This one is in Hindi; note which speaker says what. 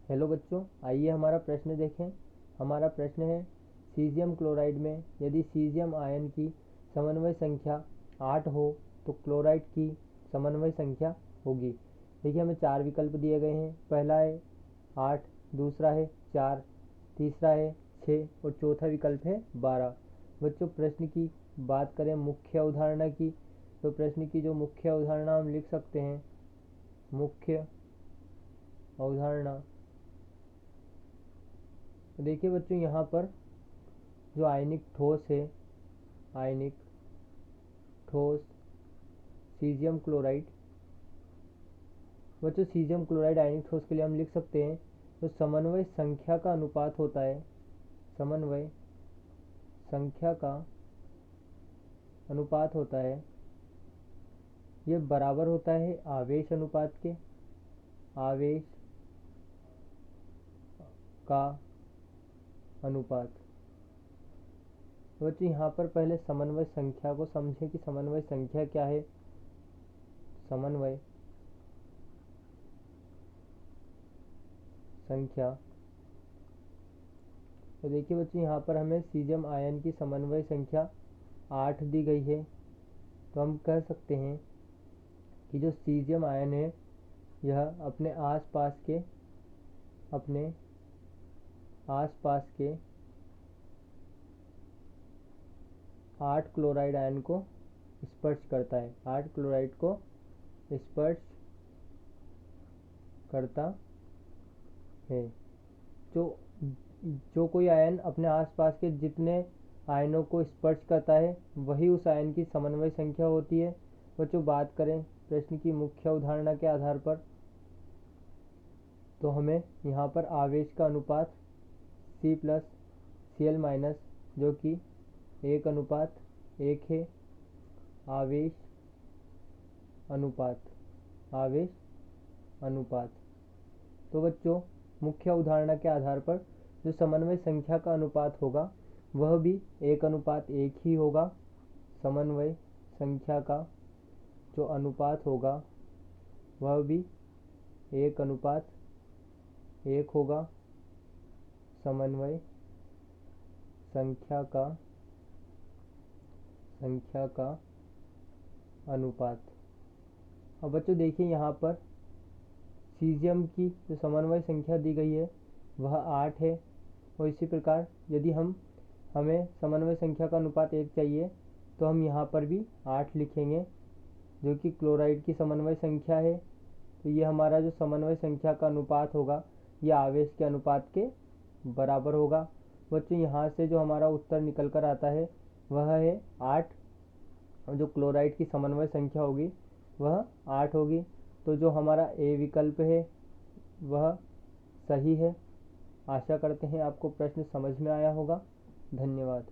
Speaker 1: हेलो बच्चों, आइए हमारा प्रश्न देखें। हमारा प्रश्न है, सीजियम क्लोराइड में यदि सीजियम आयन की समन्वय संख्या 8 हो तो क्लोराइड की समन्वय संख्या होगी। देखिए, हमें 4 विकल्प दिए गए हैं। पहला है 8, दूसरा है 4, तीसरा है 6 और चौथा विकल्प है 12। बच्चों, प्रश्न की बात करें मुख्य अवधारणा की, तो प्रश्न की जो मुख्य अवधारणा हम लिख सकते हैं, मुख्य अवधारणा। देखिए बच्चों, यहाँ पर जो आयनिक ठोस है, आयनिक ठोस सीजियम क्लोराइड। बच्चों, सीजियम क्लोराइड आयनिक ठोस के लिए हम लिख सकते हैं तो समन्वय संख्या का अनुपात होता है, समन्वय संख्या का अनुपात होता है, ये बराबर होता है आवेश अनुपात के, आवेश का अनुपात। बच्चों, यहाँ पर पहले समन्वय संख्या को समझें कि समन्वय संख्या क्या है। समन्वय संख्या, तो देखिए बच्चों, यहाँ पर हमें सीजियम आयन की समन्वय संख्या 8 दी गई है। तो हम कह सकते हैं कि जो सीजियम आयन है यह अपने आसपास के 8 क्लोराइड आयन को स्पर्श करता है, 8 क्लोराइड को स्पर्श करता है। जो कोई आयन अपने आसपास के जितने आयनों को स्पर्श करता है वही उस आयन की समन्वय संख्या होती है। बच्चों, बात करें प्रश्न की मुख्य अवधारणा के आधार पर, तो हमें यहाँ पर आवेश का अनुपात C+Cl- जो कि 1:1 है, आवेश अनुपात, आवेश अनुपात। तो बच्चों, मुख्य अवधारणा के आधार पर जो समन्वय संख्या का अनुपात होगा वह भी 1:1 ही होगा। समन्वय संख्या का जो अनुपात होगा वह भी 1:1 होगा। समन्वय संख्या का अनुपात। अब बच्चों देखिए, यहाँ पर सीजियम की जो समन्वय संख्या दी गई है वह 8 है, और इसी प्रकार यदि हमें समन्वय संख्या का अनुपात 1 चाहिए तो हम यहाँ पर भी 8 लिखेंगे, जो कि क्लोराइड की समन्वय संख्या है। तो ये हमारा जो समन्वय संख्या का अनुपात होगा ये आवेश के अनुपात के बराबर होगा। बच्चों, यहाँ से जो हमारा उत्तर निकल कर आता है वह है 8, और जो क्लोराइड की समन्वय संख्या होगी वह 8 होगी। तो जो हमारा ए विकल्प है वह सही है। आशा करते हैं आपको प्रश्न समझ में आया होगा। धन्यवाद।